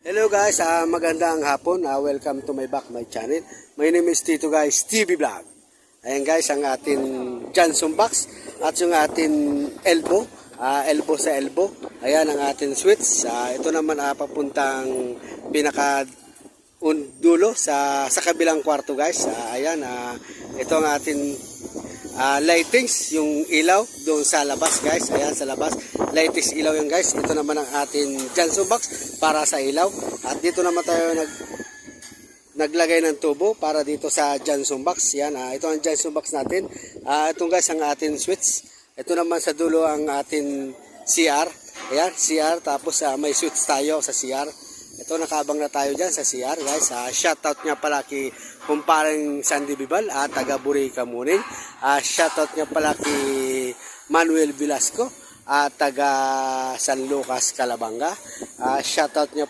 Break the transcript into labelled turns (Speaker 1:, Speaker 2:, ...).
Speaker 1: Hello guys, magandang hapon. Welcome to my channel. My name is Tito guys, TV Vlog. Ayan guys, ang ating Johnson box at yung ating elbow, elbow sa elbow. Ayan ang ating switch. Ito naman papuntang pinaka dulo sa kabilang kwarto guys. Ayan, ito ang ating lightings, yung ilaw doon sa labas guys. Ayan sa labas, lightings ilaw yan guys. Ito naman ang ating Johnson box para sa ilaw. At dito naman tayo naglagay ng tubo para dito sa Johnson box. Yan, ito ang Johnson box natin. Ito guys ang ating switch. Ito naman sa dulo ang ating CR. Ayan, CR. Tapos may switch tayo sa CR. Ito, nakabang na tayo dyan sa CR guys. Shoutout niya pala kay kumpareng Sandy Bibal at taga Burica Muning. Shoutout niya pala kay Manuel Velasco at taga San Lucas, Calabanga. Shoutout niya